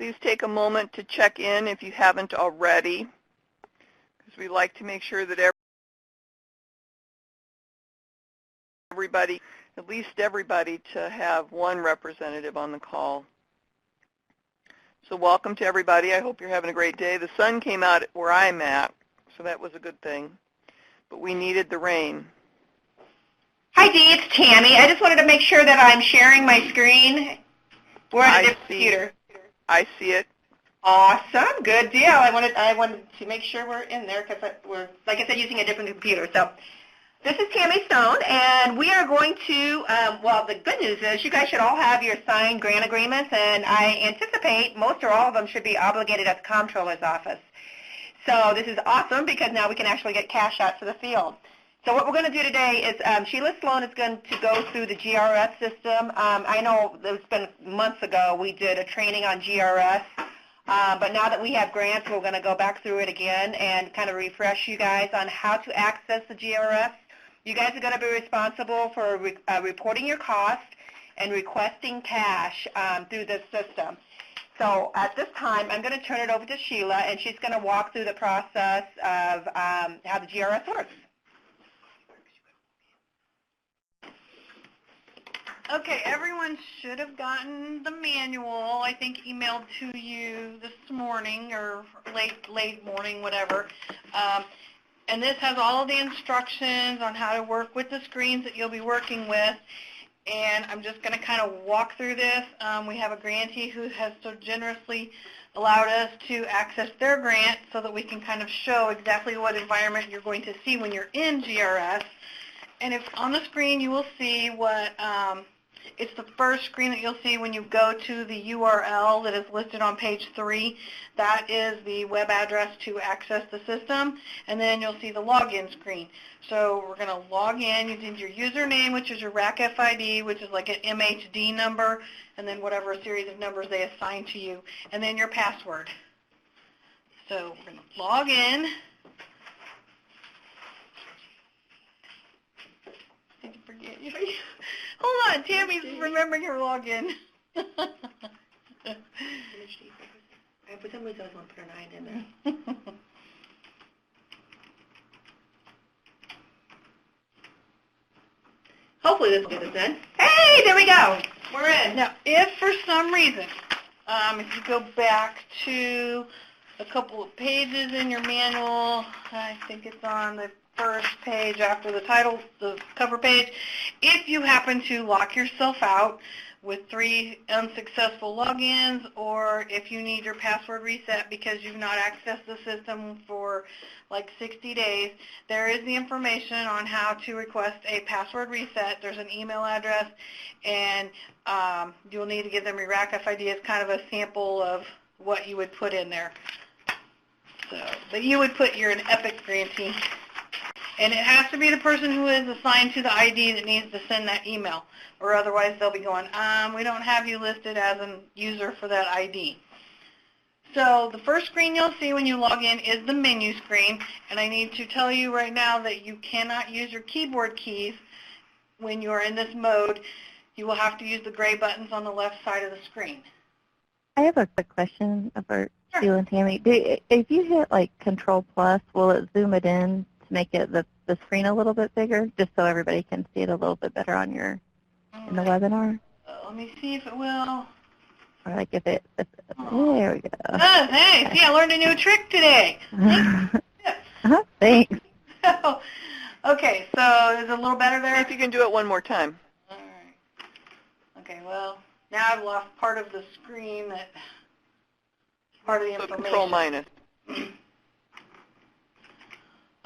Please take a moment to check in if you haven't already, because we like to make sure that everybody, at least everybody, to have one representative on the call. So welcome to everybody. I hope you're having a great day. The sun came out where I'm at, so that was a good thing. But we needed the rain. Hi, Dee. It's Tammy. I just wanted to make sure that I'm sharing my screen. We're on a different computer. I see it. Awesome. Good deal. I wanted to make sure we're in there because we're, like I said, using a different computer. So this is Tammy Stone, and we are going to, well, the good news is you guys should all have your signed grant agreements, and I anticipate most or all of them should be obligated at the comptroller's office. So this is awesome because now we can actually get cash out to the field. So what we're going to do today is Sheila Sloan is going to go through the GRS system. I know it's been months ago we did a training on GRS, but now that we have grants, we're going to go back through it again and kind of refresh you guys on how to access the GRS. You guys are going to be responsible for reporting your cost and requesting cash through this system. So at this time, I'm going to turn it over to Sheila, and she's going to walk through the process of how the GRS works. Okay, everyone should have gotten the manual, I think, emailed to you this morning or late morning, whatever. And this has all of the instructions on how to work with the screens that you'll be working with. And I'm just going to kind of walk through this. We have a grantee who has so generously allowed us to access their grant so that we can kind of show exactly what environment you're going to see when you're in GRS. And if on the screen you will see what it's the first screen that you'll see when you go to the URL that is listed on page 3. That is the web address to access the system. And then you'll see the login screen. So we're going to log in using your username, which is your RAC FID, which is like an MHD number, and then whatever series of numbers they assign to you, and then your password. So we're going to log in. Did you forget? Hold on, Tammy's remembering her login. For some reason, I was going to put a 9 in there. Hopefully this will get us in. Hey, there we go. We're in. Now, if for some reason, if you go back to a couple of pages in your manual, I think it's on the first page after the title, the cover page, if you happen to lock yourself out with 3 unsuccessful logins, or if you need your password reset because you've not accessed the system for like 60 days, there is the information on how to request a password reset. There's an email address, and you'll need to give them your RAC FID as kind of a sample of what you would put in there. So, but you would put you're an EPIC grantee. And it has to be the person who is assigned to the ID that needs to send that email, or otherwise they'll be going, we don't have you listed as a user for that ID. So the first screen you'll see when you log in is the menu screen, and I need to tell you right now that you cannot use your keyboard keys when you are in this mode. You will have to use the gray buttons on the left side of the screen. I have a quick question about Sure. Sheila and Tammy. If you hit like Control Plus, will it zoom it in to make it the screen a little bit bigger, just so everybody can see it a little bit better on your in the webinar? Let me see if it will. Or like if there we go. Oh, hey, see, I learned a new trick today. Thanks. Okay, so is it a little better there? See if you can do it one more time. All right. Okay, well, now I've lost part of the screen that part of the information. Control minus.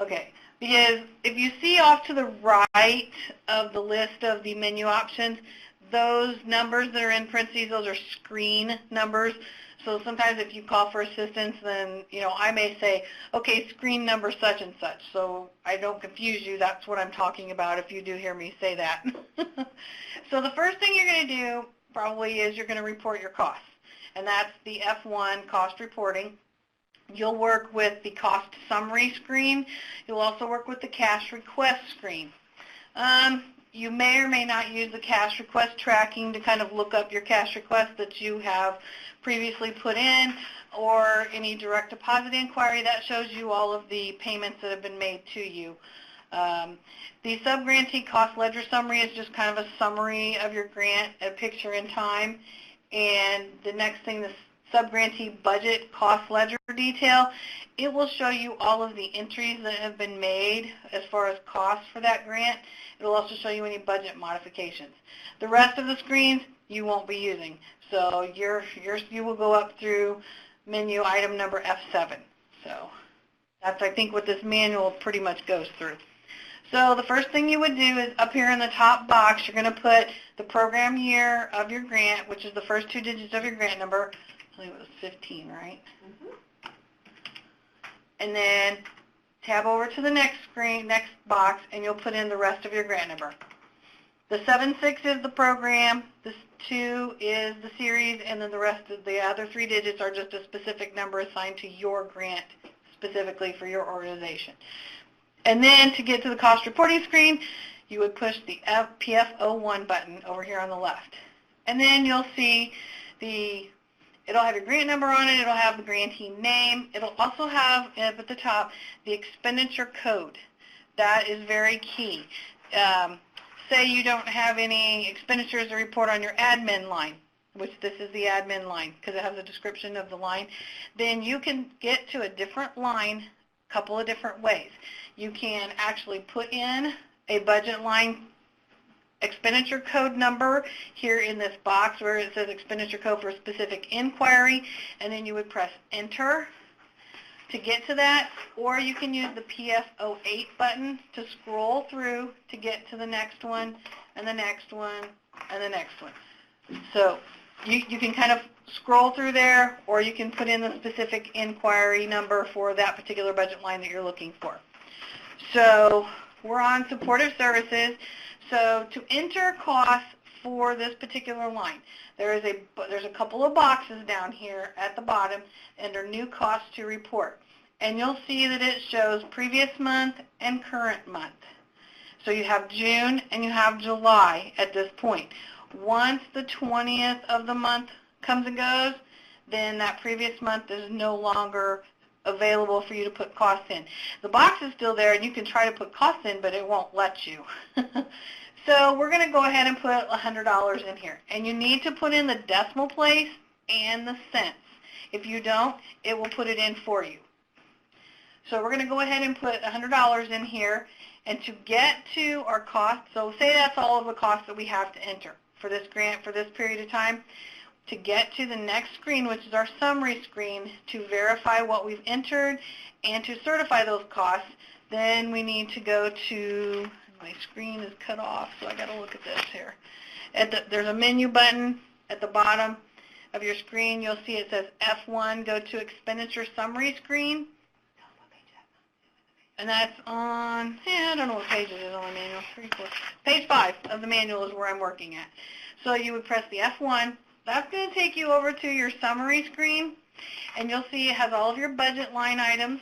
Okay, because if you see off to the right of the list of the menu options, those numbers that are in parentheses, those are screen numbers. So sometimes if you call for assistance, then, I may say, okay, screen number such and such. So I don't confuse you. That's what I'm talking about if you do hear me say that. So the first thing you're going to do probably is you're going to report your costs. And that's the F1 cost reporting. You'll work with the cost summary screen. You'll also work with the cash request screen. you may or may not use the cash request tracking to kind of look up your cash request that you have previously put in, or any direct deposit inquiry. That shows you all of the payments that have been made to you. The subgrantee cost ledger summary is just kind of a summary of your grant, a picture in time. And the next thing, the subgrantee budget cost ledger detail, it will show you all of the entries that have been made as far as costs for that grant. It will also show you any budget modifications. The rest of the screens you won't be using. So you will go up through menu item number F7. So that's, I think, what this manual pretty much goes through. So the first thing you would do is up here in the top box, you're going to put the program year of your grant, which is the first 2 digits of your grant number. I believe it was 15, right? Mm-hmm. And then tab over to the next screen, next box, and you'll put in the rest of your grant number. The 76 is the program, this 2 is the series, and then the rest of the other 3 digits are just a specific number assigned to your grant specifically for your organization. And then to get to the cost reporting screen, you would push the PF01 button over here on the left. And then you'll see it'll have your grant number on it, it'll have the grantee name, it'll also have up at the top the expenditure code. That is very key. Say you don't have any expenditures to report on your admin line, which this is the admin line because it has a description of the line, then you can get to a different line a couple of different ways. You can actually put in a budget line expenditure code number here in this box where it says expenditure code for a specific inquiry, and then you would press enter to get to that, or you can use the PF08 button to scroll through to get to the next one, and the next one, and the next one. So you can kind of scroll through there, or you can put in the specific inquiry number for that particular budget line that you're looking for. So we're on supportive services. So to enter costs for this particular line, there's a couple of boxes down here at the bottom under new costs to report. And you'll see that it shows previous month and current month. So you have June and you have July at this point. Once the 20th of the month comes and goes, then that previous month is no longer available for you to put costs in. The box is still there and you can try to put costs in, but it won't let you. So we're going to go ahead and put $100 in here. And you need to put in the decimal place and the cents. If you don't, it will put it in for you. So we're going to go ahead and put $100 in here. And to get to our cost, so say that's all of the costs that we have to enter for this grant for this period of time. To get to the next screen, which is our summary screen, to verify what we've entered and to certify those costs, then we need to go to, my screen is cut off, so I got to look at this here. There's a menu button at the bottom of your screen. You'll see it says F1, go to expenditure summary screen. And that's on, I don't know what page it is on the manual. Page 5 of the manual is where I'm working at. So you would press the F1. That's going to take you over to your summary screen, and you'll see it has all of your budget line items,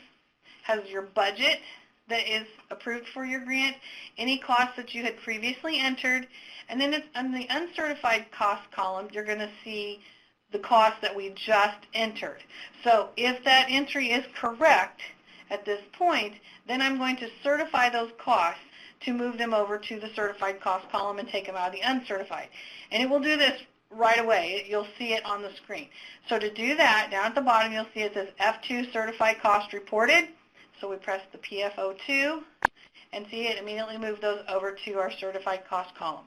has your budget that is approved for your grant, any costs that you had previously entered, and then it's on the uncertified cost column, you're going to see the cost that we just entered. So if that entry is correct at this point, then I'm going to certify those costs to move them over to the certified cost column and take them out of the uncertified. And it will do this right away. You'll see it on the screen. So to do that, down at the bottom, you'll see it says F2 certified cost reported. So we press the PF02 and see it immediately move those over to our certified cost column.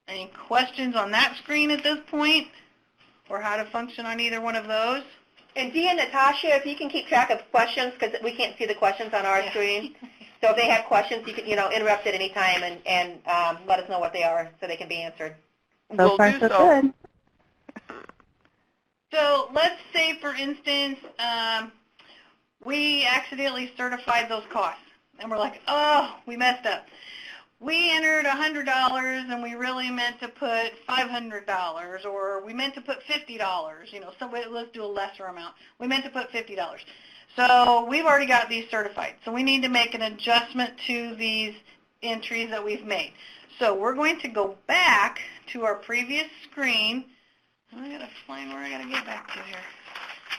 Any questions on that screen at this point, or how to function on either one of those? And Dee and Natasha, if you can keep track of questions, because we can't see the questions on our screen. So if they have questions, you can interrupt at any time and let us know what they are so they can be answered. So far, so good. So let's say, for instance, we accidentally certified those costs, and we're like, oh, we messed up. We entered $100, and we really meant to put $500, or we meant to put $50. So let's do a lesser amount. We meant to put $50. So we've already got these certified. So we need to make an adjustment to these entries that we've made. So we're going to go back to our previous screen. I got to find where I got to get back to here.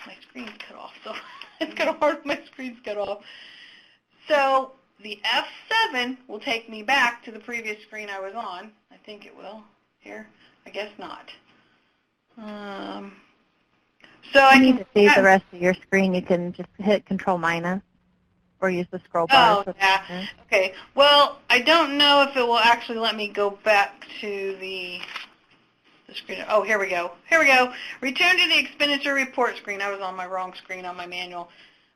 My screen's cut off, so it's kind of hard when my screen's cut off. So the F7 will take me back to the previous screen I was on. I think it will. Here, I guess not. So I need can to see the rest of your screen. You can just hit Control minus or use the scroll bar. Oh, yeah. Okay. Well, I don't know if it will actually let me go back to the screen. Oh, here we go. Here we go. Return to the expenditure report screen. I was on my wrong screen on my manual.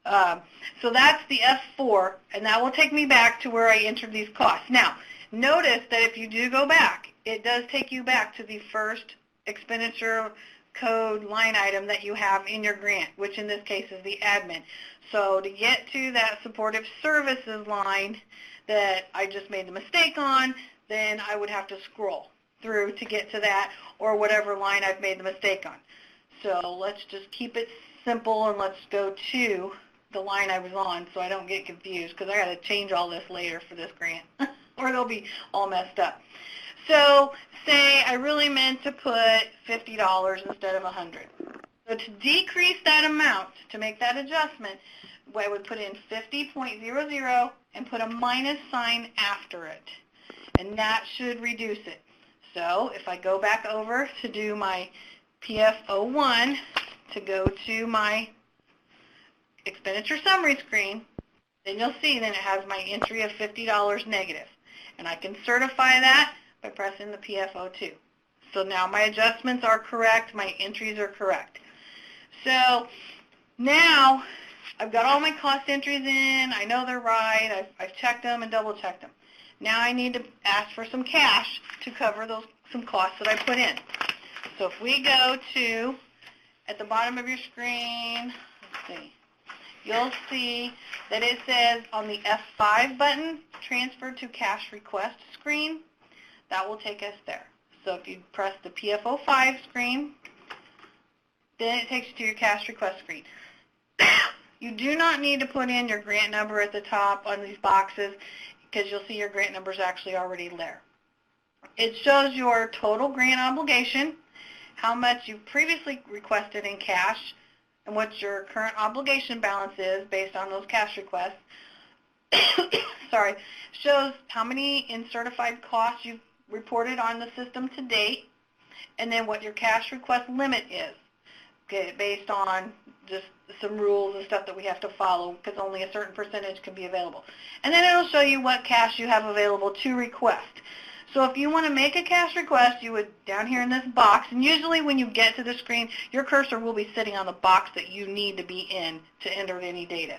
So that's the F4, and that will take me back to where I entered these costs. Now, notice that if you do go back, it does take you back to the first expenditure code line item that you have in your grant, which in this case is the admin. So to get to that supportive services line that I just made the mistake on, then I would have to scroll through to get to that, or whatever line I've made the mistake on. So let's just keep it simple and let's go to the line I was on so I don't get confused, because I got to change all this later for this grant or they'll be all messed up. So say I really meant to put $50 instead of $100. So to decrease that amount, to make that adjustment, I would put in 50.00 and put a minus sign after it, and that should reduce it. So if I go back over to do my PF01 to go to my expenditure summary screen, then you'll see that it has my entry of $50 negative. And I can certify that by pressing the PF02. So now my adjustments are correct, my entries are correct. So now I've got all my cost entries in, I know they're right, I've checked them and double checked them. Now I need to ask for some cash to cover some costs that I put in. So if we go to, at the bottom of your screen, let's see, you'll see that it says on the F5 button, transfer to cash request screen. That will take us there. So if you press the PF05 screen, then it takes you to your cash request screen. You do not need to put in your grant number at the top on these boxes, because you'll see your grant number is actually already there. It shows your total grant obligation, how much you previously requested in cash, and what your current obligation balance is based on those cash requests. Sorry, shows how many in certified costs you've reported on the system to date, and then what your cash request limit is, okay, based on just some rules and stuff that we have to follow, because only a certain percentage can be available. And then it'll show you what cash you have available to request. So if you want to make a cash request, you would, down here in this box, and usually when you get to the screen, your cursor will be sitting on the box that you need to be in to enter any data.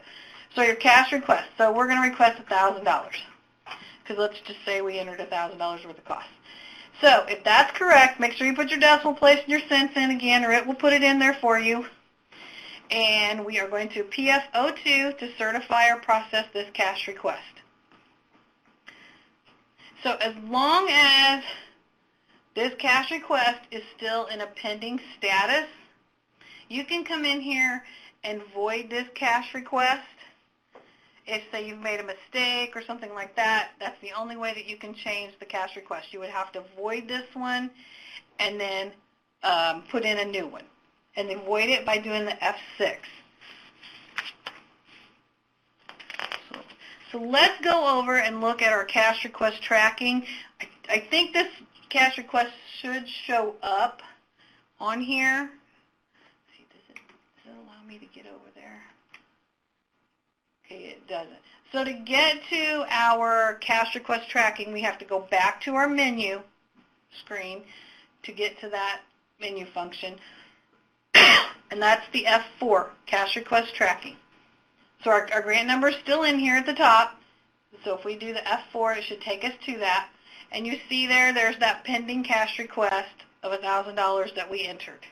So your cash request, so we're going to request $1,000, because let's just say we entered $1,000 worth of costs. So if that's correct, make sure you put your decimal place and your cents in again, or it will put it in there for you. And we are going to PF02 to certify or process this cash request. So as long as this cash request is still in a pending status, you can come in here and void this cash request. If, say, you've made a mistake or something like that, that's the only way that you can change the cash request. You would have to void this one and then put in a new one. And then void it by doing the F6. So let's go over and look at our cash request tracking. I think this cash request should show up on here. Let's see, does it allow me to get over there? Okay, it doesn't. So to get to our cash request tracking, we have to go back to our menu screen to get to that menu function. And that's the F4, cash request tracking. So our grant number is still in here at the top. So if we do the F4, it should take us to that. And you see there's that pending cash request of $1,000 that we entered.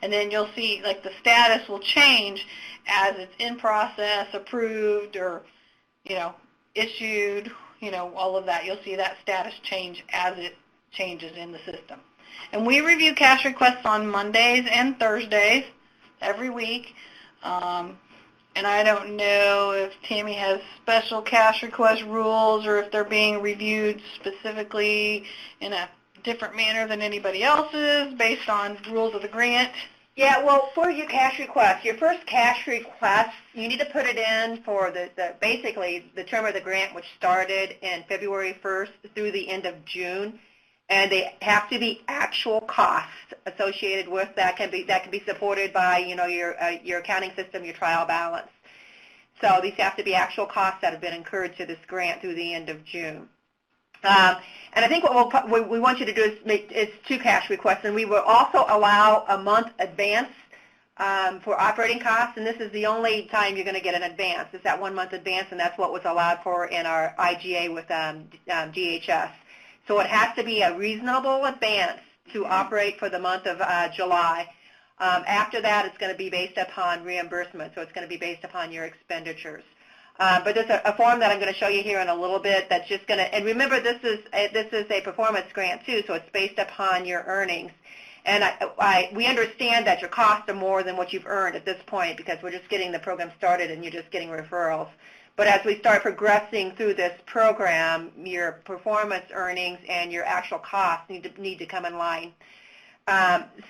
And then you'll see, like, the status will change as it's in process, approved, or, issued, all of that. You'll see that status change as it changes in the system. And we review cash requests on Mondays and Thursdays every week. And I don't know if Tammy has special cash request rules or if they're being reviewed specifically in a different manner than anybody else's based on rules of the grant. Yeah, well, for your cash request, your first cash request, you need to put it in for basically the term of the grant, which started in February 1st through the end of June, and they have to be actual costs associated with that. Can be supported by your accounting system, your trial balance. So these have to be actual costs that have been incurred to this grant through the end of June. And I think what we want you to do is 2 cash requests, and we will also allow a month advance for operating costs, and this is the only time you're going to get an advance. It's that 1 month advance, and that's what was allowed for in our IGA with DHS. So it has to be a reasonable advance to operate for the month of July. After that, it's going to be based upon reimbursement, so it's going to be based upon your expenditures. But there's a form that I'm going to show you here in a little bit that's just going to, and remember this is a performance grant too, so it's based upon your earnings. And we understand that your costs are more than what you've earned at this point because we're just getting the program started and you're just getting referrals. But as we start progressing through this program, your performance earnings and your actual costs need to come in line.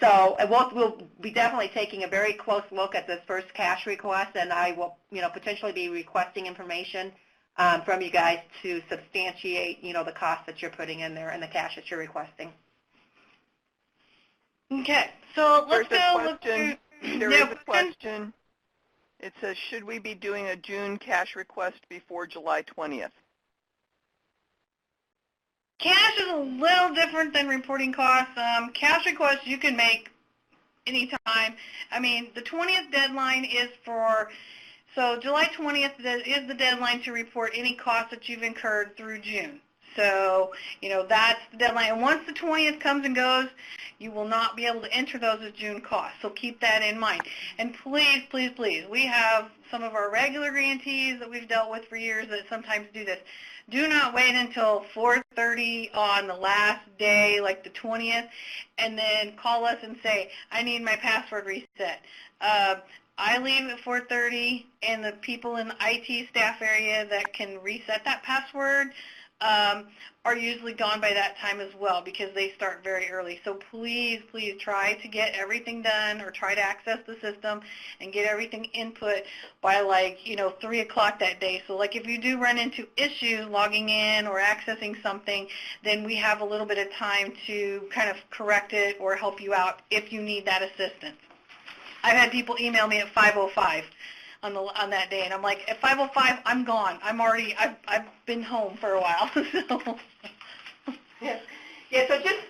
So we'll be definitely taking a very close look at this first cash request, and I will, potentially be requesting information from you guys to substantiate, the cost that you're putting in there and the cash that you're requesting. Okay, so let's go look through. There is a question. It says, should we be doing a June cash request before July 20th? Cash is a little different than reporting costs. Cash requests you can make anytime. I mean, the 20th deadline is so July 20th is the deadline to report any costs that you've incurred through June. So, that's the deadline. And once the 20th comes and goes, you will not be able to enter those as June costs. So keep that in mind. And please, please, please, we have some of our regular grantees that we've dealt with for years that sometimes do this. Do not wait until 4:30 on the last day, like the 20th, and then call us and say, I need my password reset. I leave at 4:30, and the people in the IT staff area that can reset that password are usually gone by that time as well because they start very early. So please, please try to get everything done or try to access the system and get everything input by 3 o'clock that day. So if you do run into issues logging in or accessing something, then we have a little bit of time to kind of correct it or help you out if you need that assistance. I've had people email me at 5:05. On that day, and I'm like, at 5:05, I'm gone. I've been home for a while. So. Yeah. So just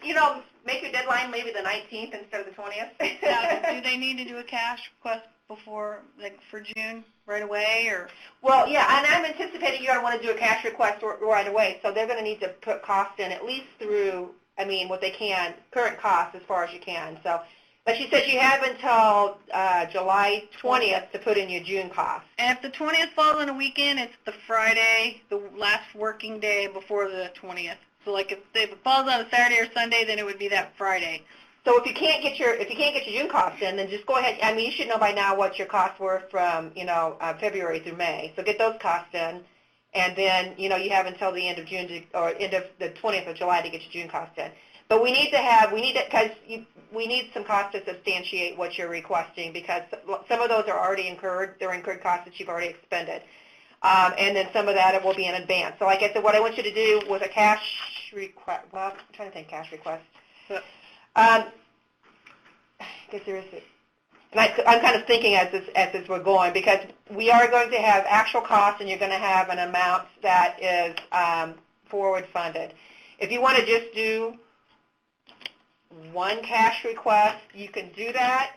make your deadline maybe the 19th instead of the 20th. Yeah. Do they need to do a cash request before, for June, right away, or? Well, yeah, and I'm anticipating you're going to want to do a cash request right away. So they're going to need to put costs in at least through, what they can, current costs as far as you can. So. But she says you have until July 20th to put in your June costs. And if the 20th falls on a weekend, it's the Friday, the last working day before the 20th. So if it falls on a Saturday or Sunday, then it would be that Friday. So if you can't get your June costs in, then just go ahead. You should know by now what your costs were from February through May. So get those costs in, and then you have until the end of June or end of the 20th of July to get your June costs in. But we need some costs to substantiate what you're requesting because some of those are already incurred. They're incurred costs that you've already expended. And then some of that will be in advance. So like I said, what I want you to do with a cash request, well, I'm trying to think cash request. I guess there is it. And I'm kind of thinking as we're going because we are going to have actual costs and you're going to have an amount that is forward funded. If you want to just do one cash request, you can do that,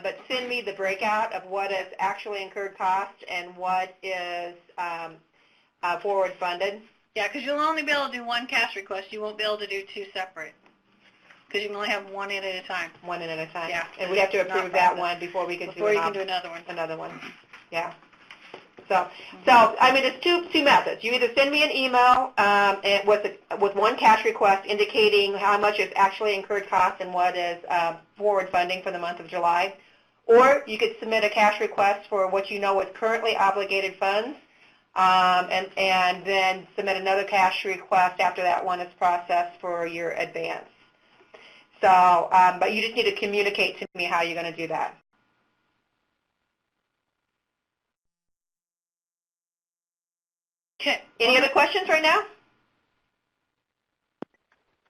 but send me the breakout of what is actually incurred cost and what is forward funded. Yeah, because you'll only be able to do one cash request. You won't be able to do 2 separate because you can only have one in at a time. One in at a time. Yeah. And we have to approve that one before we can do another one. Another one. Yeah. So there's two methods. You either send me an email with one cash request indicating how much is actually incurred cost and what is forward funding for the month of July, Or you could submit a cash request for what you know is currently obligated funds, and then submit another cash request after that one is processed for your advance. So, but you just need to communicate to me how you're going to do that. Okay. Any other questions right now?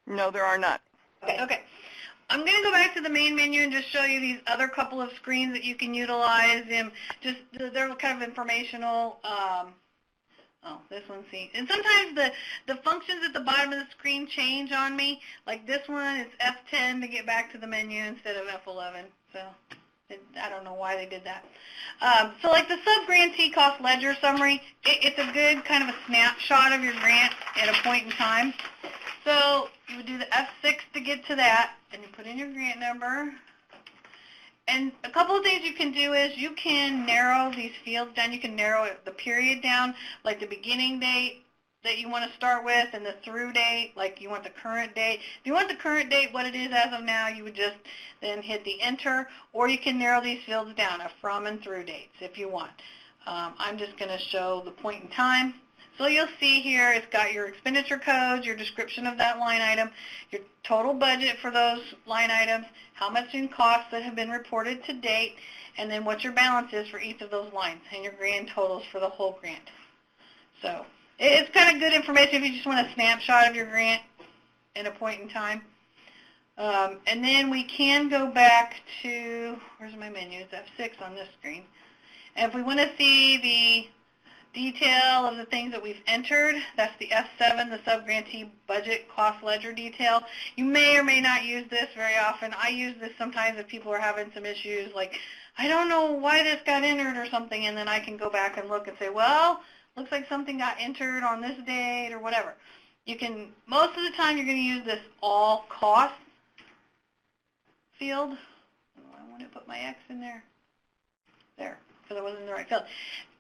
No, there are not. Okay. I'm going to go back to the main menu and just show you these other couple of screens that you can utilize. They're kind of informational. This one, see. And sometimes the functions at the bottom of the screen change on me. Like this one, it's F10 to get back to the menu instead of F11. So I don't know why they did that. So like the sub-grantee cost ledger summary, it's a good kind of a snapshot of your grant at a point in time. So you would do the F6 to get to that, and you put in your grant number. And a couple of things you can do is you can narrow these fields down. You can narrow the period down, like the beginning date that you want to start with, and the through date, like you want the current date. If you want the current date, what it is as of now, you would just then hit the enter, or you can narrow these fields down, a from and through dates if you want. I'm just going to show the point in time. So you'll see here it's got your expenditure codes, your description of that line item, your total budget for those line items, how much in costs that have been reported to date, and then what your balance is for each of those lines, and your grand totals for the whole grant. So it's kind of good information if you just want a snapshot of your grant in a point in time. And then we can go back to, where's my menu? It's F6 on this screen. And if we want to see the detail of the things that we've entered, that's the F7, the sub-grantee budget cost ledger detail. You may or may not use this very often. I use this sometimes if people are having some issues, like, I don't know why this got entered or something, and then I can go back and look and say, well, looks like something got entered on this date or whatever. You can, most of the time you're going to use this all costs field. Oh, I want to put my X in there. There. Because I wasn't in the right field.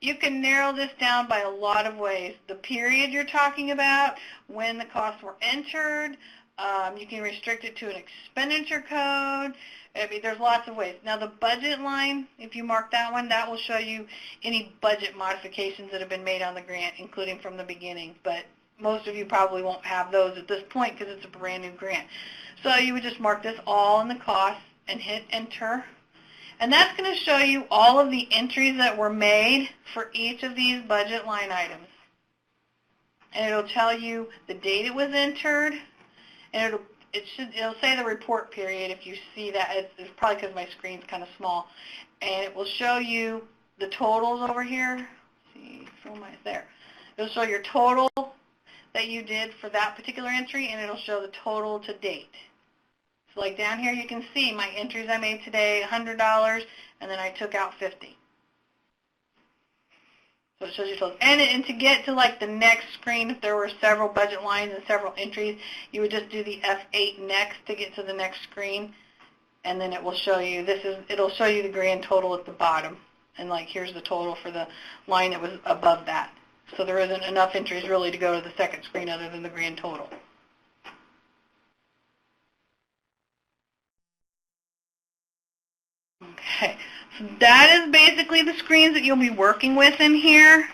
You can narrow this down by a lot of ways. The period you're talking about, when the costs were entered, you can restrict it to an expenditure code. I mean, there's lots of ways. Now, the budget line, if you mark that one, that will show you any budget modifications that have been made on the grant, including from the beginning. But most of you probably won't have those at this point because it's a brand new grant. So you would just mark this all in the costs and hit enter. And that's going to show you all of the entries that were made for each of these budget line items. And it'll tell you the date it was entered, and it'll say the report period if you see that. It's probably because my screen's kind of small. And it will show you the totals over here. Let's see, where am I? There. It'll show your total that you did for that particular entry, and it'll show the total to date. So like down here you can see my entries I made today, $100, and then I took out $50. So it shows you totals. And to get to like the next screen, if there were several budget lines and several entries, you would just do the F8 next to get to the next screen, and then it will show you, it'll show you the grand total at the bottom. And like here's the total for the line that was above that. So there isn't enough entries really to go to the second screen other than the grand total. Okay, so that is basically the screens that you'll be working with in here.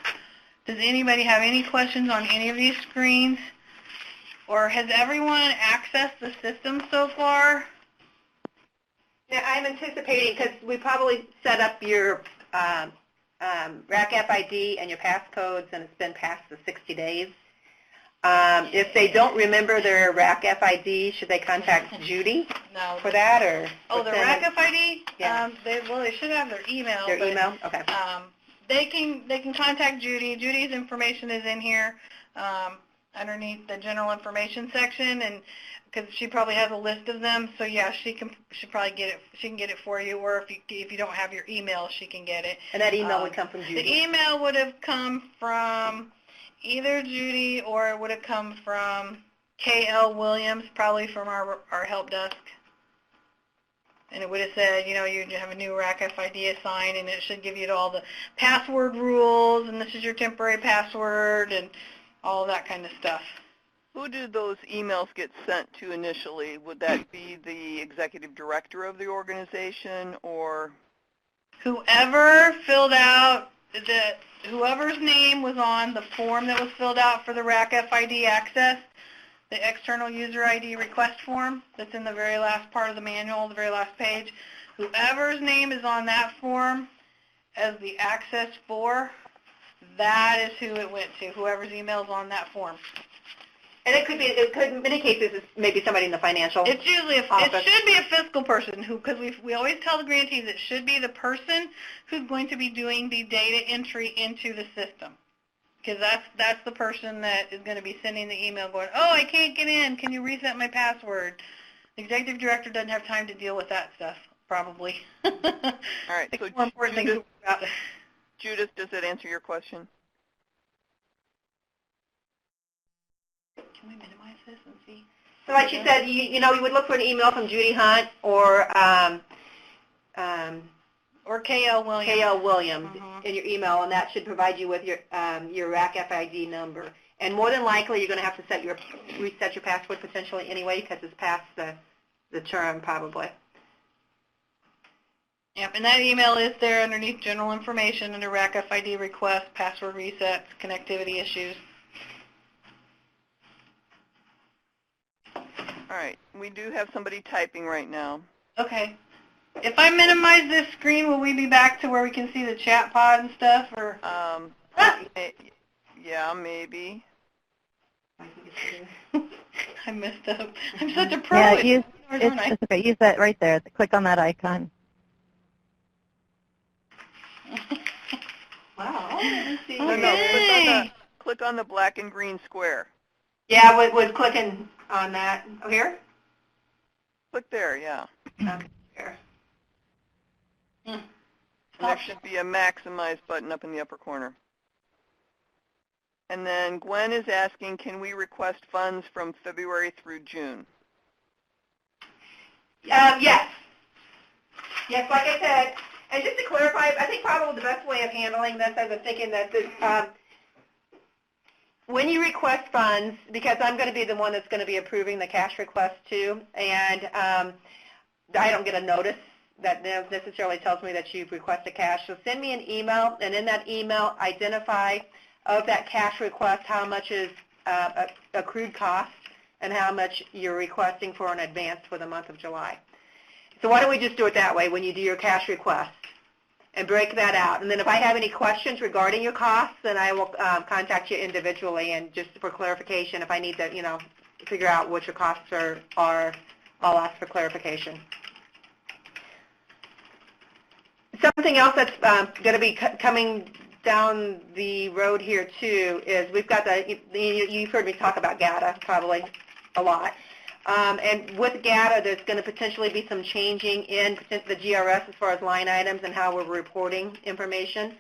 Does anybody have any questions on any of these screens? Or has everyone accessed the system so far? Yeah, I'm anticipating, because we probably set up your RAC FID and your passcodes, and it's been past the 60 days. If they don't remember their RAC FID, should they contact Judy for that? Or their RAC FID? Yeah. They should have their email. Their email? Okay. They can contact Judy. Judy's information is in here underneath the general information section, and because she probably has a list of them. So yeah, she probably get it. She can get it for you, or if you don't have your email, she can get it. And that email would come from Judy. The email would have come from either Judy, or it would have come from K.L. Williams, probably from our help desk. And it would have said, you have a new RAC FID assigned, and it should give you all the password rules, and this is your temporary password, and all that kind of stuff. Who did those emails get sent to initially? Would that be the executive director of the organization, or? whoever filled out whoever's name was on the form that was filled out for the RAC FID access, the external user ID request form that's in the very last part of the manual, the very last page, whoever's name is on that form as the access for, that is who it went to, whoever's email is on that form. And it could, in many cases, it's maybe somebody in the financial It's usually office. it should be a fiscal person because we always tell the grantees it should be the person who's going to be doing the data entry into the system, because that's the person that is going to be sending the email going, oh, I can't get in, can you reset my password? The executive director doesn't have time to deal with that stuff, probably. All right. So more important things to worry about. Judith, does that answer your question? Can we minimize this and see? So like you said, you would look for an email from Judy Hunt or K.L. Williams. K.L. Williams in your email, and that should provide you with your RAC FID number. And more than likely, you're going to have to reset your password potentially anyway because it's past the term probably. Yep, and that email is there underneath general information under RAC FID request, password resets, connectivity issues. All right. We do have somebody typing right now. Okay. If I minimize this screen, will we be back to where we can see the chat pod and stuff? Or Yeah, maybe. I messed up. I'm such a pro. Yeah, it's okay. Use that right there. Click on that icon. Wow. Let's see. No, click on the black and green square. Yeah, was clicking on that. Oh, here? Click there, yeah. Here. And there should be a maximize button up in the upper corner. And then Gwen is asking, can we request funds from February through June? Yes. Yes, like I said, and just to clarify, I think probably the best way of handling this, I was thinking that this, when you request funds, because I'm going to be the one that's going to be approving the cash request too, and I don't get a notice that necessarily tells me that you've requested cash. So send me an email, and in that email, identify of that cash request how much is accrued cost and how much you're requesting for an advance for the month of July. So why don't we just do it that way when you do your cash request and break that out. And then if I have any questions regarding your costs, then I will contact you individually, and just for clarification, if I need to, figure out what your costs are, I'll ask for clarification. Something else that's going to be coming down the road here too is we've got you've heard me talk about GATA probably a lot. And with GATA, there's going to potentially be some changing in the GRS as far as line items and how we're reporting information,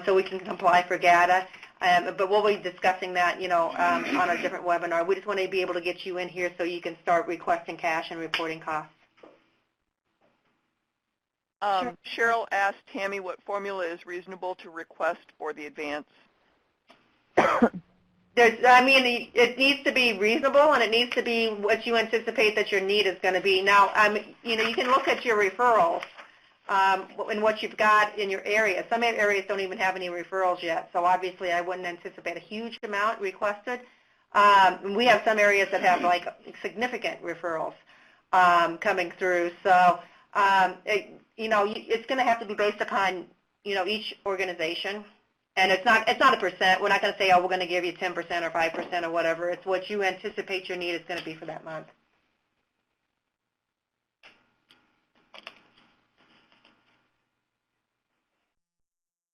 so we can comply for GATA. But we'll be discussing that, on a different webinar. We just want to be able to get you in here so you can start requesting cash and reporting costs. Cheryl asked Tammy what formula is reasonable to request for the advance. It needs to be reasonable, and it needs to be what you anticipate that your need is going to be. Now, you can look at your referrals and what you've got in your area. Some areas don't even have any referrals yet, so obviously I wouldn't anticipate a huge amount requested. We have some areas that have like significant referrals coming through, so it's going to have to be based upon each organization. And it's not a percent. We're not going to say, oh, we're going to give you 10% or 5% or whatever. It's what you anticipate your need is going to be for that month.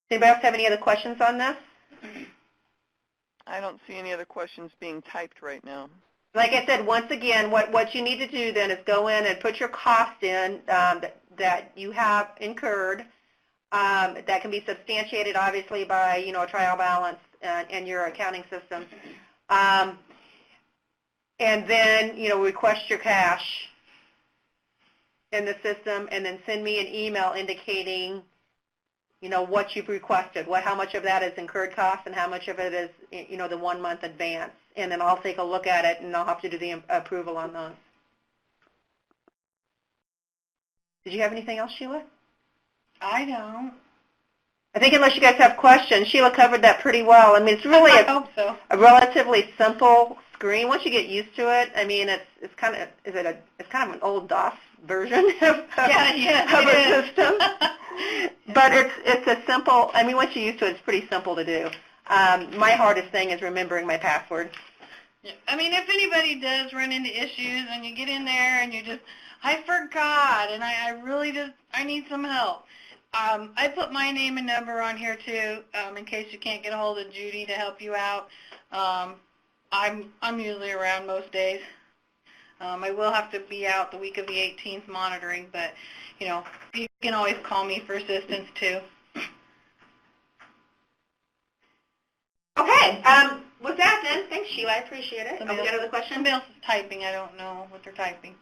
Anybody else have any other questions on this? I don't see any other questions being typed right now. Like I said, once again, what you need to do then is go in and put your cost in that you have incurred. That can be substantiated, obviously, by a trial balance and your accounting system, and then request your cash in the system, and then send me an email indicating what you've requested, how much of that is incurred costs and how much of it is the 1 month advance, and then I'll take a look at it and I'll have to do the approval on those. Did you have anything else, Sheila? I don't. I think unless you guys have questions, Sheila covered that pretty well. I mean, it's really I hope so. a relatively simple screen. Once you get used to it, I mean, it's kind of an old DOS version of a system. But it's a simple. I mean, once you get used to it, it's pretty simple to do. My hardest thing is remembering my password. Yeah. I mean, if anybody does run into issues and you get in there and you just, I forgot, and I really I need some help. I put my name and number on here too, in case you can't get a hold of Judy to help you out. I'm usually around most days. I will have to be out the week of the 18th monitoring, but you know, you can always call me for assistance too. Okay. With that then, thanks Sheila, I appreciate it. Somebody Got another question? Somebody else is typing. I don't know what they're typing.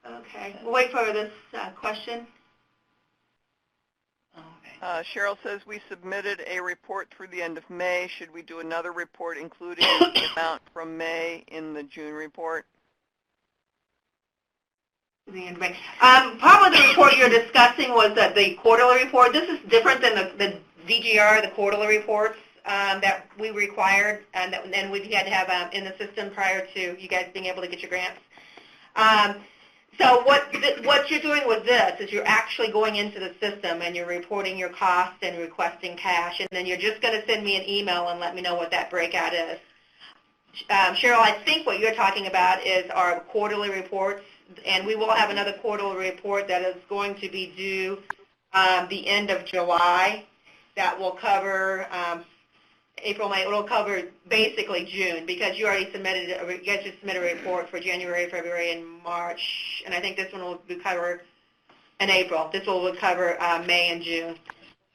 Okay. We'll wait for this question. Okay. Cheryl says we submitted a report through the end of May. Should we do another report including the amount from May in the June report? Probably the report you're discussing was the quarterly report. This is different than the DGR, the quarterly reports that we required and that we had to have in the system prior to you guys being able to get your grants. So what you're doing with this is you're actually going into the system and you're reporting your costs and requesting cash, and then you're just going to send me an email and let me know what that breakout is. Cheryl, I think what you're talking about is our quarterly reports, and we will have another quarterly report that is going to be due the end of July that will cover April, May. It will cover basically June because you already submitted, you guys just submitted a report for January, February, and March, and I think this one will be covered in April. This will cover May and June.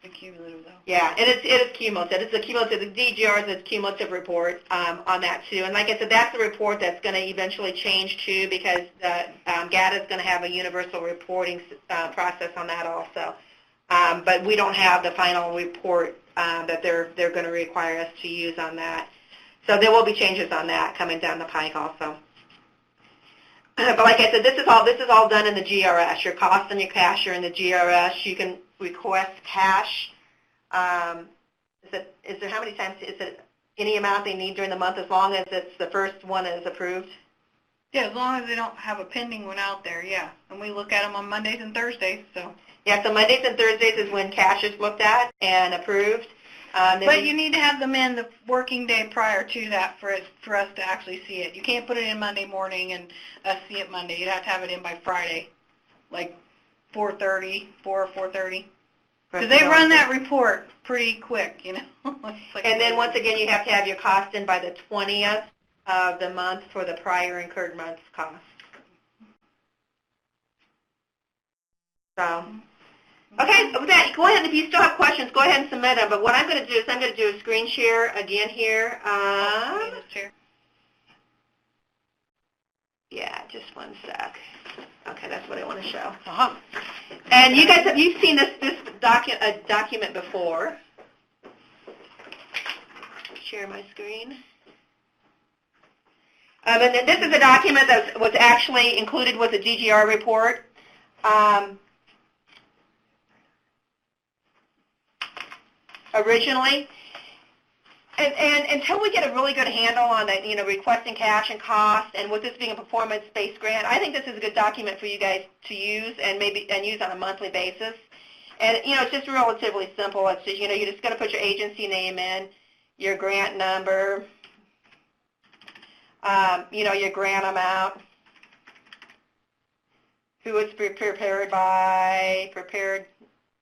The cumulative, though. Yeah, and it is cumulative. It's a cumulative. The DGR is a cumulative report on that too. And like I said, that's the report that's going to eventually change too because GATA is going to have a universal reporting process on that also. But we don't have the final report that they're going to require us to use on that. So there will be changes on that coming down the pike also. But like I said, this is all done in the GRS. Your costs and your cash are in the GRS. You can request cash. Is there how many times? Is it any amount they need during the month as long as it's the first one is approved? Yeah, as long as they don't have a pending one out there, yeah. And we look at them on Mondays and Thursdays, so. Yeah, so Mondays and Thursdays is when cash is looked at and approved. But you need to have them in the working day prior to that for us to actually see it. You can't put it in Monday morning and us see it Monday. You'd have to have it in by Friday, like 4:30, 4 or 4:30. Because they run that report pretty quick, you know. And then once again, you have to have your cost in by the 20th of the month for the prior incurred month's cost. So, okay, with that, go ahead. If you still have questions, go ahead and submit them. But what I'm going to do is I'm going to do a screen share again here. Yeah, just one sec. Okay, that's what I want to show. And you guys, you've seen this document before. Share my screen. And then this is a document that was actually included with the DGR report. Originally. And until we get a really good handle on that, you know, requesting cash and cost, and with this being a performance-based grant, I think this is a good document for you guys to use and use on a monthly basis. And you know, it's just relatively simple. It's just, you know, you're just going to put your agency name in, your grant number, you know, your grant amount, who it's prepared by,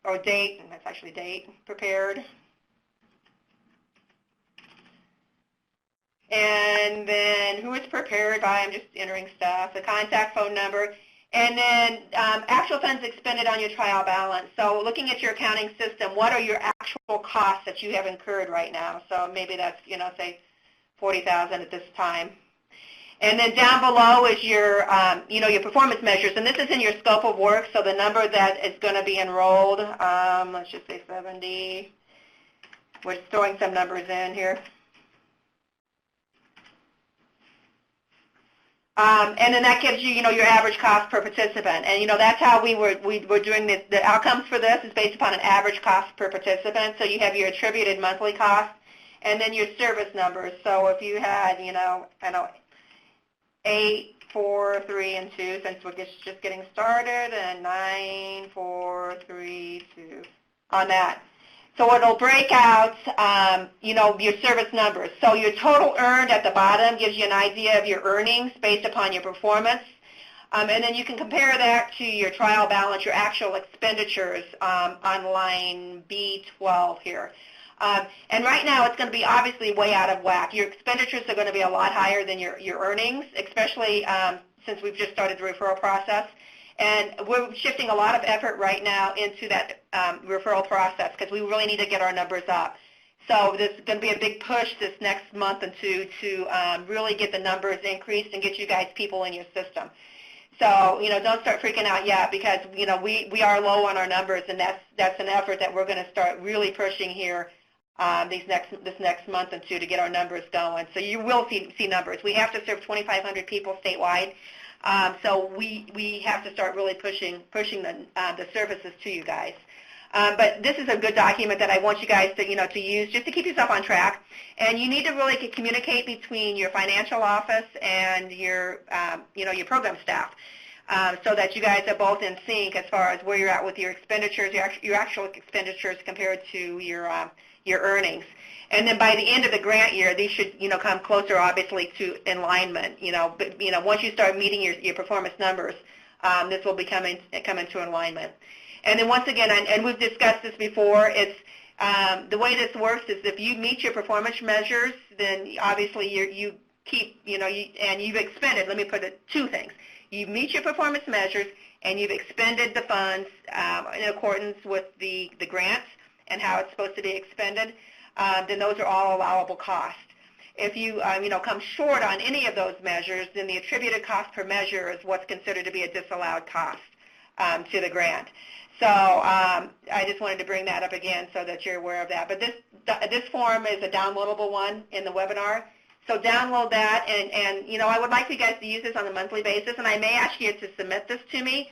or date, and that's actually date, prepared. And then who it's prepared by, I'm just entering stuff, the contact phone number, and then actual funds expended on your trial balance. So looking at your accounting system, what are your actual costs that you have incurred right now? So maybe that's, you know, say $40,000 at this time. And then down below is your, you know, your performance measures, and this is in your scope of work, so the number that is going to be enrolled, let's just say 70. We're throwing some numbers in here. And then that gives you, your average cost per participant. And, that's how we were doing this. The outcomes for this is based upon an average cost per participant. So you have your attributed monthly cost and then your service numbers. So if you had, 8, 4, 3, and 2, since we're just getting started, and 9, 4, 3, 2 on that. So it'll break out, your service numbers. So your total earned at the bottom gives you an idea of your earnings based upon your performance. And then you can compare that to your trial balance, your actual expenditures on line B12 here. And right now it's going to be obviously way out of whack. Your expenditures are going to be a lot higher than your earnings, especially since we've just started the referral process. And we're shifting a lot of effort right now into that referral process because we really need to get our numbers up. So there's going to be a big push this next month or two to really get the numbers increased and get you guys people in your system. So, don't start freaking out yet because, we are low on our numbers, and that's an effort that we're going to start really pushing here this next month or two to get our numbers going. So you will see numbers. We have to serve 2,500 people statewide. So we have to start really pushing the services to you guys. But this is a good document that I want you guys to use just to keep yourself on track. And you need to really communicate between your financial office and your program staff so that you guys are both in sync as far as where you're at with your expenditures, your actual expenditures compared to your earnings. And then by the end of the grant year, these should, come closer, obviously, to alignment. But once you start meeting your performance numbers, this will come into alignment. And then once again, and we've discussed this before, it's the way this works is if you meet your performance measures, then obviously you keep, and you've expended. Let me put it two things: you meet your performance measures, and you've expended the funds in accordance with the grants and how it's supposed to be expended. Then those are all allowable costs. If you, come short on any of those measures, then the attributed cost per measure is what's considered to be a disallowed cost to the grant. So I just wanted to bring that up again so that you're aware of that. But this form is a downloadable one in the webinar. So download that, and I would like for you guys to use this on a monthly basis, and I may ask you to submit this to me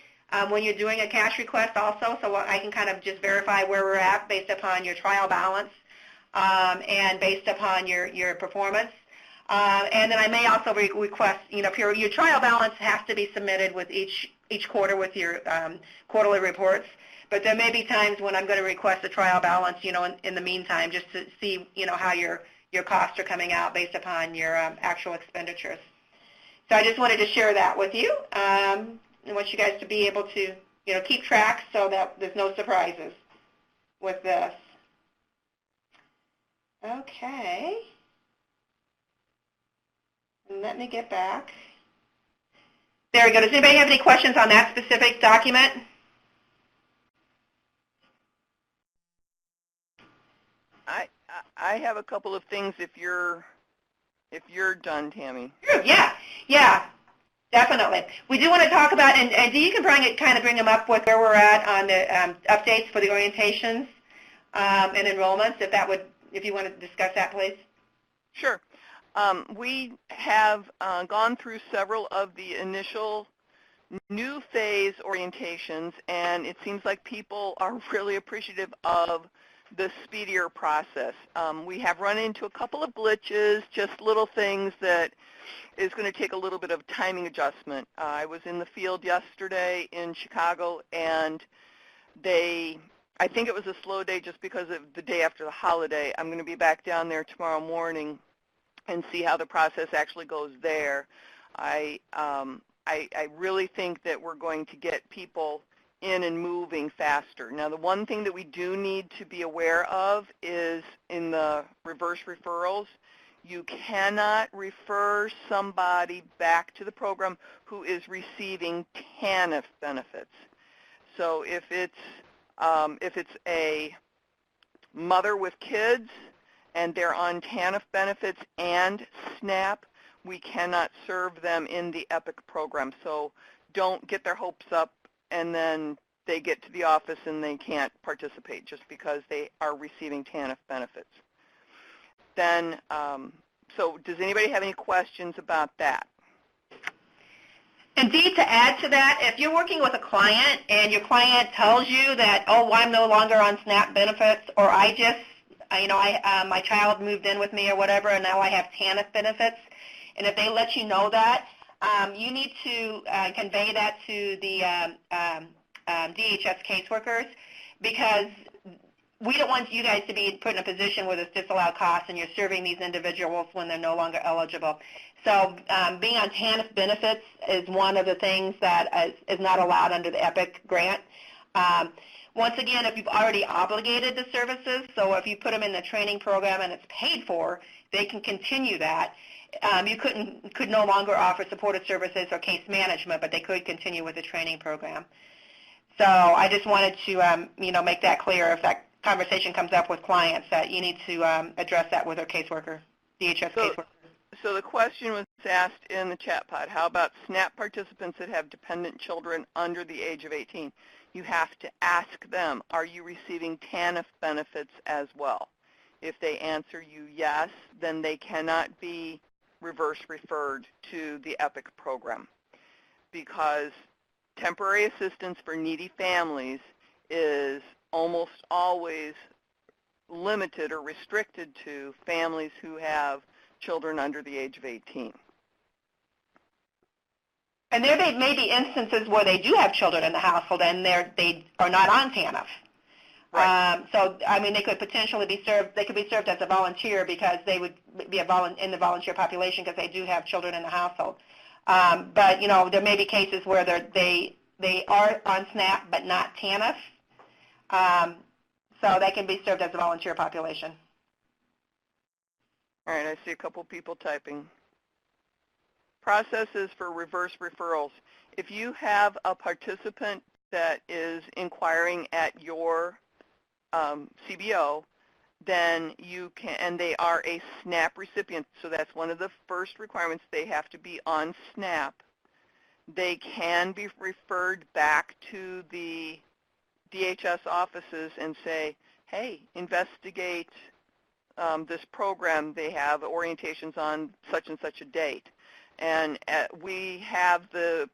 when you're doing a cash request also, so I can kind of just verify where we're at based upon your trial balance. And based upon your performance. And then I may also request, your trial balance has to be submitted with each quarter with your quarterly reports. But there may be times when I'm going to request a trial balance, in the meantime, just to see, how your costs are coming out based upon your actual expenditures. So I just wanted to share that with you. I want you guys to be able to, keep track so that there's no surprises with this. Okay, let me get back. There we go. Does anybody have any questions on that specific document? I have a couple of things if you're done, Tammy. Sure. Yeah, definitely. We do want to talk about, and you can bring them up with where we're at on the updates for the orientations and enrollments, if you want to discuss that, please. Sure. We have gone through several of the initial new phase orientations, and it seems like people are really appreciative of the speedier process. We have run into a couple of glitches, just little things that is going to take a little bit of timing adjustment. I was in the field yesterday in Chicago, and I think it was a slow day just because of the day after the holiday. I'm going to be back down there tomorrow morning and see how the process actually goes there. I really think that we're going to get people in and moving faster. Now, the one thing that we do need to be aware of is in the reverse referrals, you cannot refer somebody back to the program who is receiving TANF benefits. So if it's a mother with kids and they're on TANF benefits and SNAP, we cannot serve them in the EPIC program. So don't get their hopes up and then they get to the office and they can't participate just because they are receiving TANF benefits. Then, so does anybody have any questions about that? And Dee, to add to that, if you're working with a client and your client tells you that, oh, I'm no longer on SNAP benefits, or my child moved in with me or whatever, and now I have TANF benefits, and if they let you know that, you need to convey that to the DHS caseworkers, because we don't want you guys to be put in a position where there's disallowed costs and you're serving these individuals when they're no longer eligible. So being on TANF benefits is one of the things that is not allowed under the EPIC grant. Once again, if you've already obligated the services, so if you put them in the training program and it's paid for, they can continue that. You could no longer offer supported services or case management, but they could continue with the training program. So I just wanted to make that clear if that conversation comes up with clients, that you need to address that with their caseworker, DHS caseworker. So the question was asked in the chat pod, how about SNAP participants that have dependent children under the age of 18? You have to ask them, are you receiving TANF benefits as well? If they answer you yes, then they cannot be reverse referred to the EPIC program, because temporary assistance for needy families is almost always limited or restricted to families who have children under the age of 18. And there may be instances where they do have children in the household and they are not on TANF. Right. So, I mean, they could potentially be served. They could be served as a volunteer because they would be in the volunteer population because they do have children in the household. But there may be cases where they are on SNAP but not TANF. So they can be served as a volunteer population. All right, I see a couple people typing. Processes for reverse referrals. If you have a participant that is inquiring at your CBO, then you can, and they are a SNAP recipient, so that's one of the first requirements. They have to be on SNAP. They can be referred back to the DHS offices and say, hey, investigate this program. They have orientations on such and such a date. And we have the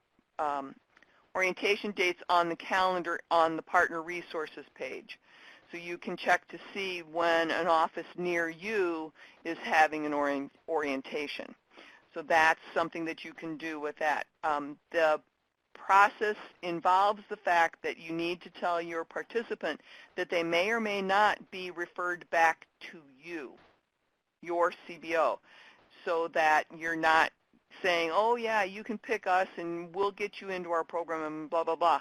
orientation dates on the calendar on the Partner Resources page. So you can check to see when an office near you is having an orientation. So that's something that you can do with that. The process involves the fact that you need to tell your participant that they may or may not be referred back to you, your CBO, so that you're not saying, oh, yeah, you can pick us and we'll get you into our program and blah, blah, blah.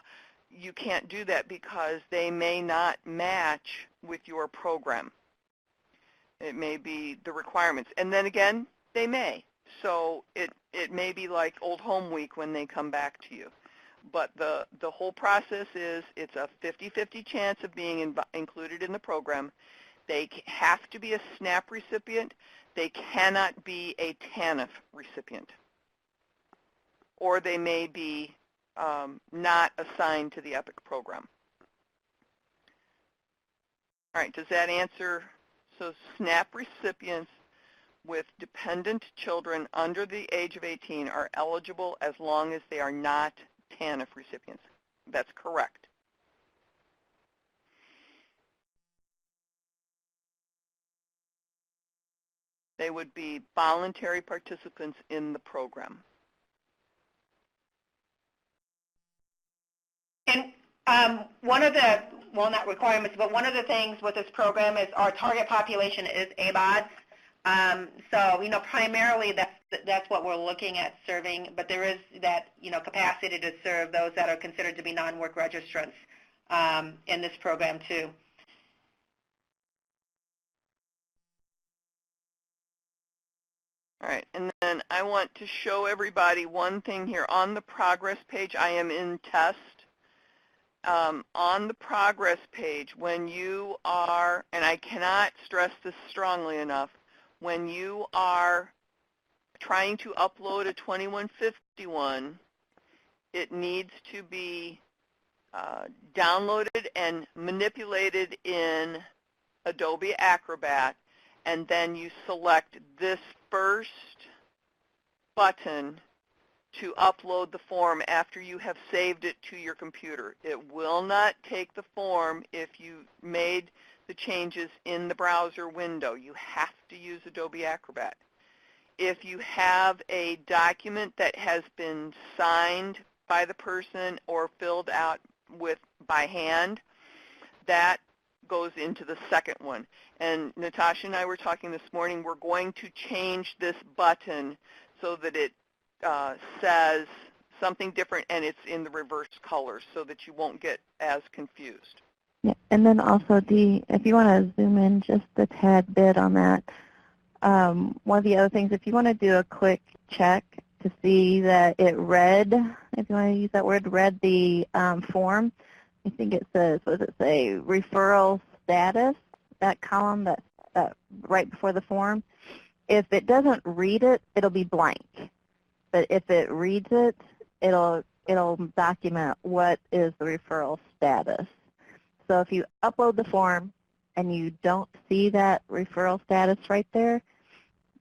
You can't do that because they may not match with your program. It may be the requirements. And then again, they may. So it may be like Old Home Week when they come back to you. But the whole process is it's a 50-50 chance of being included in the program. They have to be a SNAP recipient. They cannot be a TANF recipient. Or they may be not assigned to the EPIC program. All right, does that answer? So SNAP recipients with dependent children under the age of 18 are eligible as long as they are not TANF recipients. That's correct. They would be voluntary participants in the program. And one of the, well, not requirements, but one of the things with this program is our target population is ABODs. So, primarily that's what we're looking at serving, but there is that, capacity to serve those that are considered to be non-work registrants in this program too. All right, and then I want to show everybody one thing here. On the progress page, I am in test. On the progress page, when you are, and I cannot stress this strongly enough, when you are trying to upload a 2151, it needs to be downloaded and manipulated in Adobe Acrobat, and then you select this first button to upload the form after you have saved it to your computer. It will not take the form if you made the changes in the browser window. You have to use Adobe Acrobat. If you have a document that has been signed by the person or filled out by hand, that goes into the second one. And Natasha and I were talking this morning, we're going to change this button so that it says something different and it's in the reverse color so that you won't get as confused. Yeah, and then also, if you want to zoom in just a tad bit on that, one of the other things, if you want to do a quick check to see that it read, if you want to use that word, read the form, I think it says, what does it say, referral status, that column that right before the form. If it doesn't read it, it'll be blank. But if it reads it, it'll document what is the referral status. So if you upload the form and you don't see that referral status right there,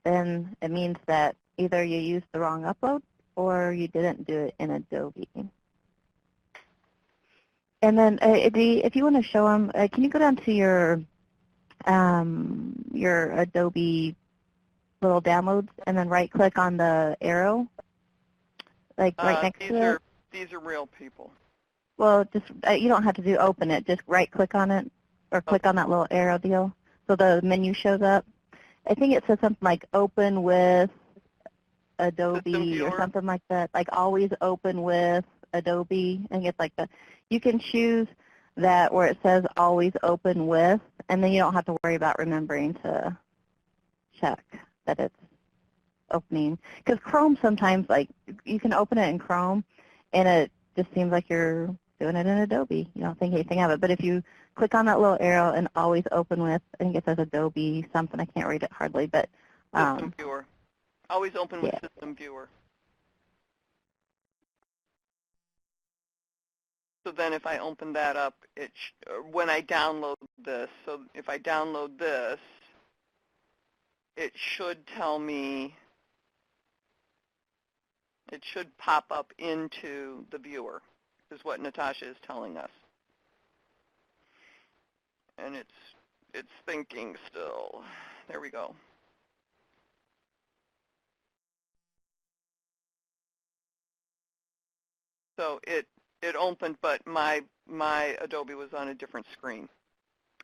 then it means that either you used the wrong upload or you didn't do it in Adobe. And then if you want to show them, can you go down to your Adobe little downloads and then right-click on the arrow, like right next to it? These are real people. Well, just you don't have to open it. Just right-click on it or click on that little arrow deal so the menu shows up. I think it says something like open with Adobe or something like that, like always open with Adobe. I think it's like that. You can choose that where it says always open with, and then you don't have to worry about remembering to check that it's opening. Because Chrome sometimes, like, you can open it in Chrome, and it just seems like you're doing it in Adobe. You don't think anything of it. But if you click on that little arrow and always open with, I think it says Adobe something. I can't read it hardly, but System Viewer. Always open with System Viewer. So then if I open that up, when I download this, so if I download this, it should tell me, it should pop up into the viewer, is what Natasha is telling us. And it's thinking still. There we go. So it opened, but my Adobe was on a different screen.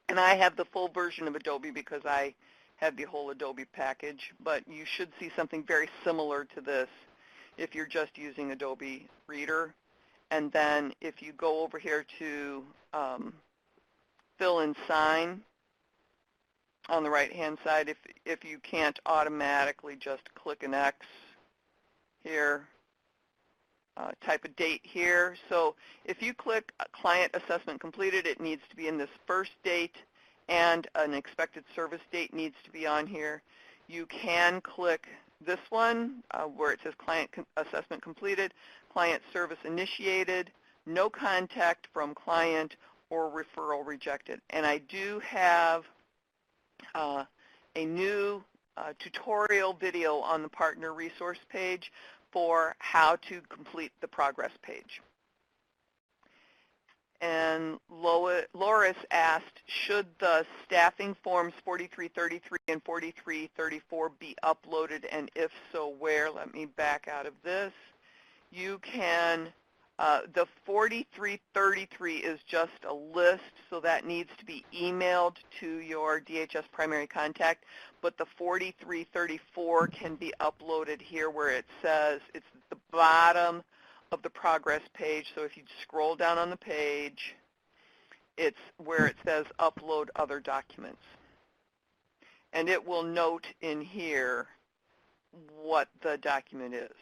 And I have the full version of Adobe because I have the whole Adobe package, but you should see something very similar to this if you're just using Adobe Reader. And then if you go over here to fill and sign on the right-hand side, if you can't automatically just click an X here, type a date here. So if you click client assessment completed, it needs to be in this first date, and an expected service date needs to be on here. You can click this one where it says client assessment completed, client service initiated, no contact from client, or referral rejected. And I do have a new tutorial video on the partner resource page for how to complete the progress page. And Loris asked, should the staffing forms 4333 and 4334 be uploaded, and if so, where? Let me back out of this. You can, the 4333 is just a list, so that needs to be emailed to your DHS primary contact, but the 4334 can be uploaded here where it says, it's at the bottom of the progress page. So if you scroll down on the page, it's where it says upload other documents. And it will note in here what the document is.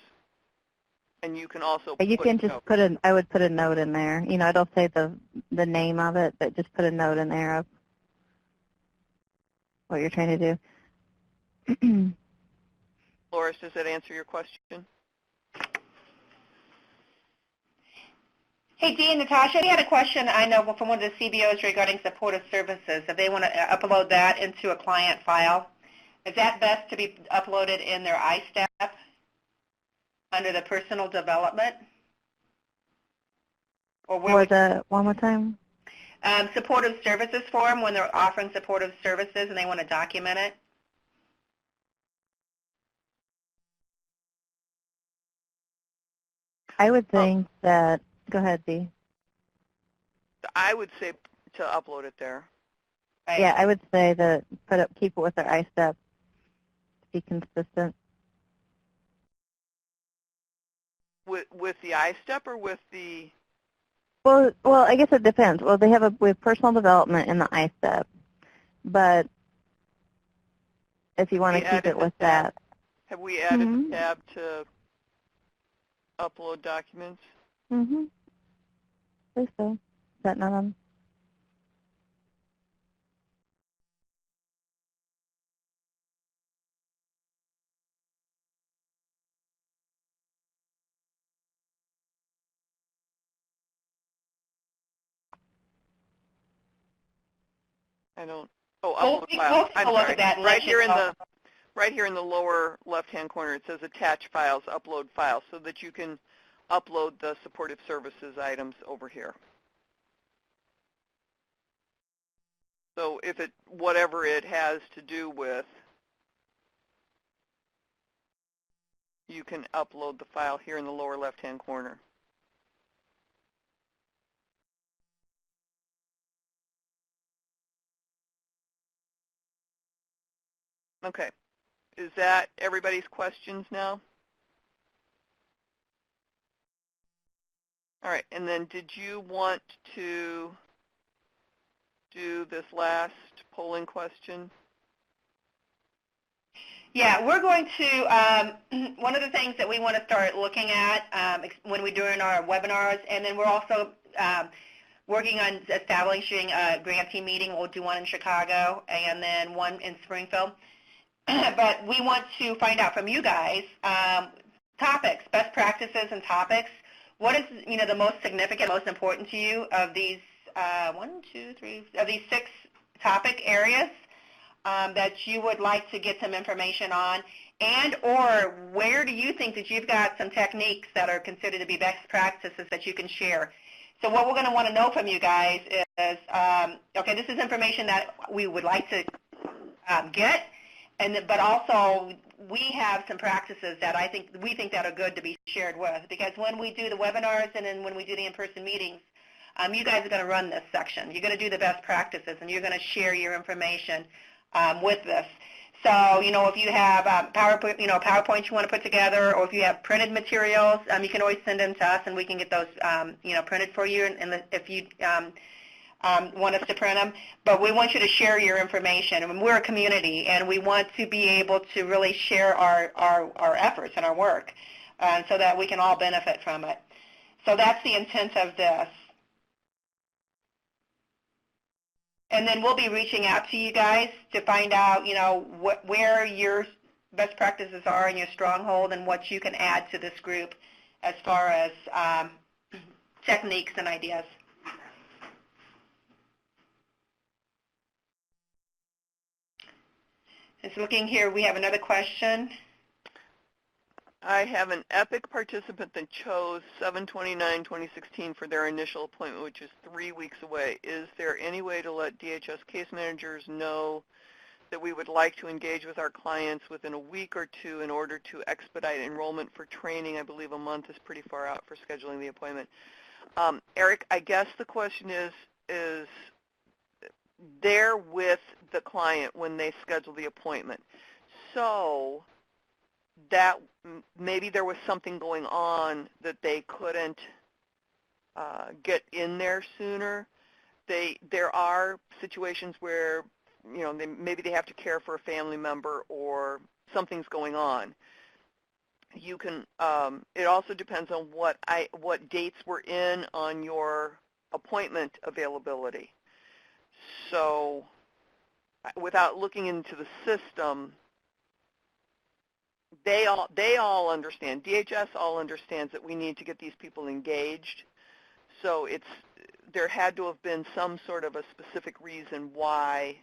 And you can also you can just put I would put a note in there. You know, it'll say the name of it, but just put a note in there of what you're trying to do. Loris, does that answer your question? Hey, Dee and Natasha, we had a question, I know, from one of the CBOs regarding supportive services. If they want to upload that into a client file, is that best to be uploaded in their iStep under the personal development? Or where Or would, the, one more time? supportive services form, when they're offering supportive services and they want to document it? I would think that, go ahead, Dee. I would say to upload it there. Right? Yeah, I would say that keep it with their ISTEP to be consistent. With the I-STEP or with the... Well, I guess it depends. Well, they have we have personal development in the ISTEP, but if you want to keep it with that. Have we added the tab to upload documents? Mm-hmm. I think so. Is that not on? I don't. Oh, upload file. We'll take I'm a look sorry. at that and Right let here you know. right here in the lower left-hand corner, it says Attach Files, Upload Files, so that you can upload the supportive services items over here. So if it, whatever it has to do with, you can upload the file here in the lower left-hand corner. Okay. Is that everybody's questions now? All right. And then did you want to do this last polling question? Yeah, we're going to, one of the things that we want to start looking at when we're doing our webinars, and then we're also working on establishing a grantee meeting. We'll do one in Chicago and then one in Springfield. But we want to find out from you guys topics, best practices and topics. What is, the most significant, most important to you of these of these 6 topic areas that you would like to get some information on, and or where do you think that you've got some techniques that are considered to be best practices that you can share? So what we're going to want to know from you guys is, okay, this is information that we would like to get, but also we have some practices that we think that are good to be shared with, because when we do the webinars and then when we do the in-person meetings, you guys are going to run this section. You're going to do the best practices, and you're going to share your information with this. So, if you have PowerPoints you want to put together, or if you have printed materials, you can always send them to us, and we can get those, printed for you, and if you want us to print them. But we want you to share your information. I mean, we're a community, and we want to be able to really share our efforts and our work so that we can all benefit from it. So that's the intent of this. And then we'll be reaching out to you guys to find out, where your best practices are and your stronghold, and what you can add to this group as far as techniques and ideas. Just looking here, we have another question. I have an EPIC participant that chose 7/29/2016 for their initial appointment, which is 3 weeks away. Is there any way to let DHS case managers know that we would like to engage with our clients within a week or two in order to expedite enrollment for training? I believe a month is pretty far out for scheduling the appointment. Eric, I guess the question is they're with the client when they schedule the appointment. So that maybe there was something going on that they couldn't get in there sooner. There are situations where maybe they have to care for a family member or something's going on. You can. It also depends on what dates were in on your appointment availability. So, without looking into the system, they all understand. DHS all understands that we need to get these people engaged. So there had to have been some sort of a specific reason why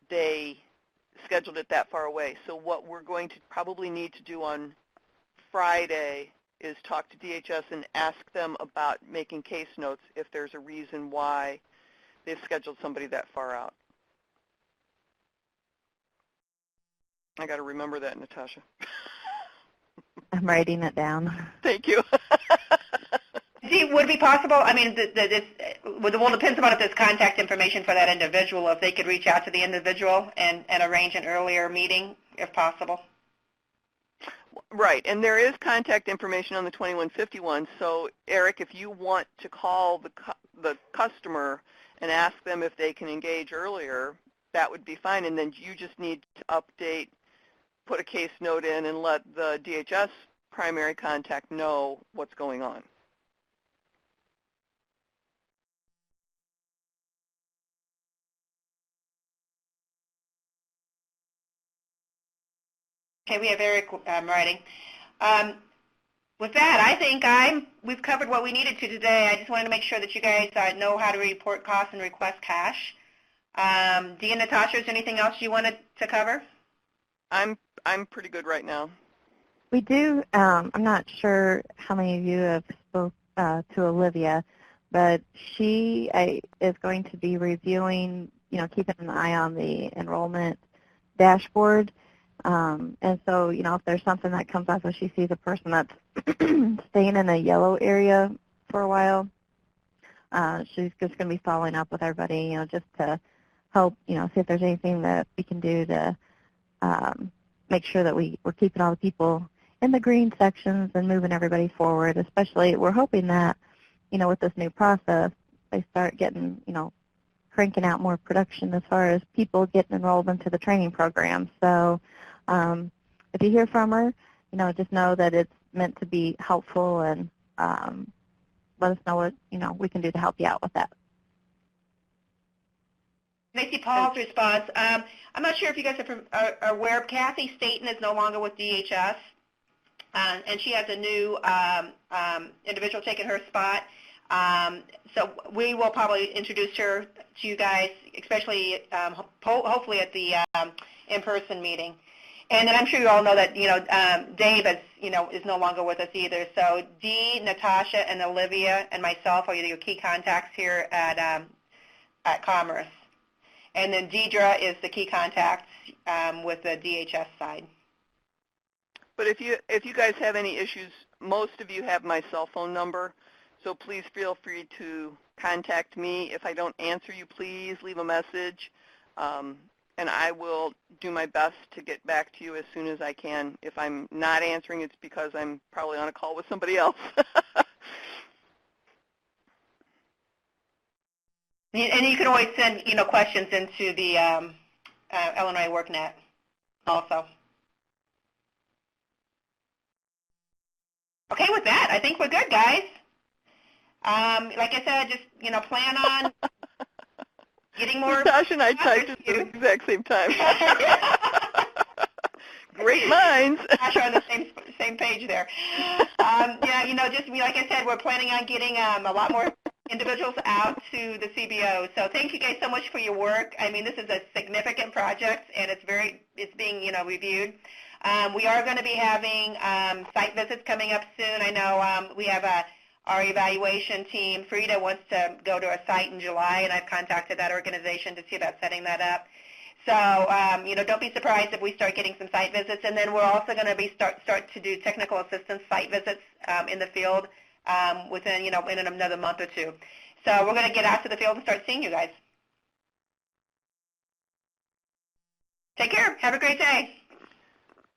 they scheduled it that far away. So what we're going to probably need to do on Friday is talk to DHS and ask them about making case notes if there's a reason why they've scheduled somebody that far out. I got to remember that, Natasha. I'm writing it down. Thank you. Would it be possible, I mean, well, it depends upon if there's contact information for that individual, if they could reach out to the individual and arrange an earlier meeting, if possible. Right, and there is contact information on the 2151, so Eric, if you want to call the customer and ask them if they can engage earlier, that would be fine, and then you just need to update, put a case note in, and let the DHS primary contact know what's going on. Okay, we have Eric writing. With that, I think we've covered what we needed to today. I just wanted to make sure that you guys know how to report costs and request cash. Dee and Natasha, is there anything else you wanted to cover? I'm pretty good right now. We do, I'm not sure how many of you have spoke to Olivia, but she is going to be reviewing, keeping an eye on the enrollment dashboard. And so, if there's something that comes up, if she sees a person that's staying in a yellow area for a while, she's just going to be following up with everybody, just to help, see if there's anything that we can do to make sure that we're keeping all the people in the green sections and moving everybody forward. Especially, we're hoping that, with this new process, they start getting, cranking out more production as far as people getting enrolled into the training program. So if you hear from her, just know that it's meant to be helpful, and let us know what, we can do to help you out with that. I see Paul's response. I'm not sure if you guys are aware, Kathy Staten is no longer with DHS, and she has a new individual taking her spot. So we will probably introduce her to you guys, especially hopefully at the in-person meeting. And then I'm sure you all know that Dave is no longer with us either. So Dee, Natasha, and Olivia and myself are your key contacts here at Commerce. And then Deidre is the key contact with the DHS side. But if you guys have any issues, most of you have my cell phone number, so please feel free to contact me. If I don't answer you, please leave a message, and I will do my best to get back to you as soon as I can. If I'm not answering, it's because I'm probably on a call with somebody else. And you can always send questions into the Illinois WorkNet also. Okay, with that, I think we're good, guys. Like I said, just plan on getting more. Natasha and I typed at the exact same time. Great minds. Natasha on the same page there. Yeah, just like I said, we're planning on getting a lot more individuals out to the CBO. So thank you guys so much for your work. I mean, this is a significant project, and it's being reviewed. We are going to be having site visits coming up soon. I know we have our evaluation team. Frida wants to go to a site in July, and I've contacted that organization to see about setting that up. So, don't be surprised if we start getting some site visits. And then we're also going to be start to do technical assistance site visits in the field within, in another month or two. So we're going to get out to the field and start seeing you guys. Take care. Have a great day.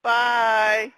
Bye.